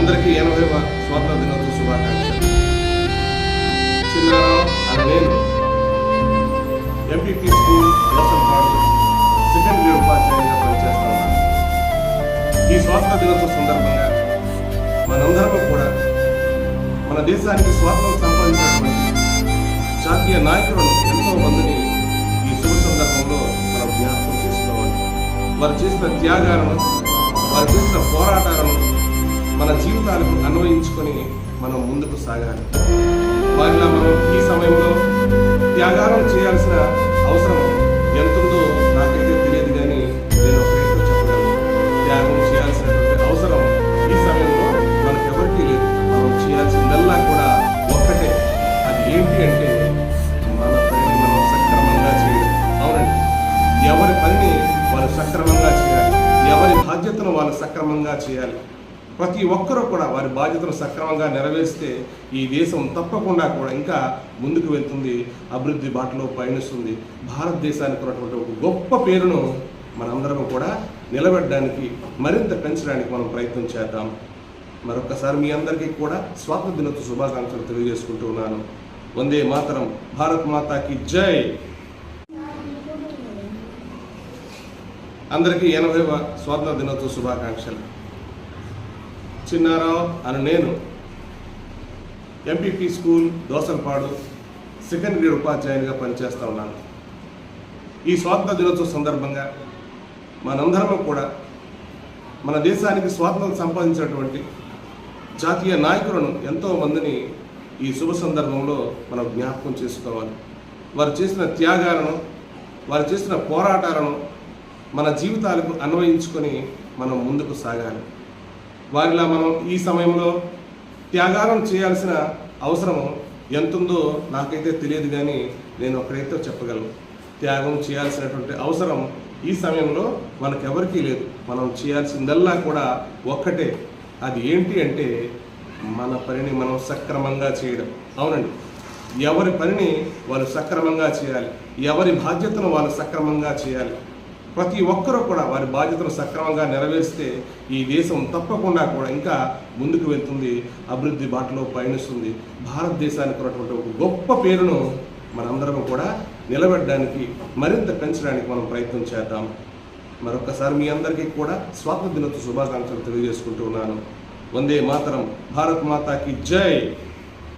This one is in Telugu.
అందరికీ 80వ స్వాతంత్ర దినోత్సవ శుభాకాంక్షలు. చిన్నారావు అని నేను ఎంపీపీ స్కూల్ దోసంపాడు సెకండ్ గ్రేడ్ ఉపాధ్యాయునిగా పనిచేస్తా ఉన్నాను. ఈ స్వాతంత్ర దినోత్సవ సందర్భంగా మనందరం కూడా మన దేశానికి స్వాతంత్రం సంపాదించినటువంటి జాతీయ నాయకులను ఎంతో మందిని ఈ శుభ సందర్భంలో మనం జ్ఞాపకం చేసుకోవాలి. వారు చేసిన త్యాగాలను, వారు చేసిన పోరాటాలను మన జీవితాలకు అన్వయించుకొని మనం ముందుకు సాగాలి. వారిలా మనం ఈ సమయంలో త్యాగాలను చేయాల్సిన అవసరం ఎంతుందో నాకైతే తెలియదు, కానీ నేను ఒకరితో చెప్పగలను. త్యాగం చేయాల్సినటువంటి అవసరం ఈ సమయంలో మనకెవరికీ లేదు. మనం చేయాల్సిందల్లా కూడా ఒక్కటే. అది ఏంటి అంటే మన పనిని మనం సక్రమంగా చేయడం. అవునండి, ఎవరి పనిని వారు సక్రమంగా చేయాలి, ఎవరి బాధ్యతను వాళ్ళు సక్రమంగా చేయాలి. ప్రతి ఒక్కరూ కూడా వారి బాధ్యతను సక్రమంగా నెరవేరిస్తే ఈ దేశం తప్పకుండా కూడా ఇంకా ముందుకు వెళ్తుంది, అభివృద్ధి బాటలో పయనిస్తుంది. భారతదేశానికి ఉన్నటువంటి ఒక గొప్ప పేరును మనందరం కూడా నిలబెట్టడానికి, మరింత పెంచడానికి మనం ప్రయత్నం చేద్దాం. మరొకసారి మీ అందరికీ కూడా స్వాతంత్ర దినోత్సవ శుభాకాంక్షలు తెలియజేసుకుంటూ ఉన్నాను. వందే మాతరం, భారత్ మాతాకి జై. అందరికీ 80వ స్వాతంత్ర దినోత్సవ శుభాకాంక్షలు. చిన్నారావు అని నేను ఎంపీపీ స్కూల్ దోసంపాడు సెకండ్ గ్రేడ్ ఉపాధ్యాయునిగా పనిచేస్తూ ఉన్నాను. ఈ స్వాతంత్ర దినోత్సవ సందర్భంగా మనందరం కూడా మన దేశానికి స్వాతంత్రం సంపాదించినటువంటి జాతీయ నాయకులను ఎంతో మందిని ఈ శుభ సందర్భంలో మనం జ్ఞాపకం చేసుకోవాలి. వారు చేసిన త్యాగాలను, వారు చేసిన పోరాటాలను మన జీవితాలకు అన్వయించుకొని మనం ముందుకు సాగాలి. వారిలా మనం ఈ సమయంలో త్యాగాలను చేయాల్సిన అవసరం ఎంతుందో నాకైతే తెలియదు, కానీ నేను ఒకరైతే చెప్పగలను. త్యాగం చేయాల్సినటువంటి అవసరం ఈ సమయంలో మనకెవరికీ లేదు. మనం చేయాల్సిందల్లా కూడా ఒక్కటే. అది ఏంటి అంటే మన పనిని మనం సక్రమంగా చేయడం. అవునండి, ఎవరి పనిని వాళ్ళు సక్రమంగా చేయాలి, ఎవరి బాధ్యతను వాళ్ళు సక్రమంగా చేయాలి. ప్రతి ఒక్కరూ కూడా వారి బాధ్యతను సక్రమంగా నెరవేరిస్తే ఈ దేశం తప్పకుండా కూడా ఇంకా ముందుకు వెళ్తుంది, అభివృద్ధి బాటలో పయనిస్తుంది. భారతదేశానికి ఉన్నటువంటి ఒక గొప్ప పేరును మనందరం కూడా నిలబెట్టడానికి, మరింత పెంచడానికి మనం ప్రయత్నం చేద్దాం. మరొకసారి మీ అందరికీ కూడా స్వాతంత్ర దినోత్సవ శుభాకాంక్షలు తెలియజేసుకుంటూ ఉన్నాను. వందే మాతరం, భారత్ మాతాకి జై.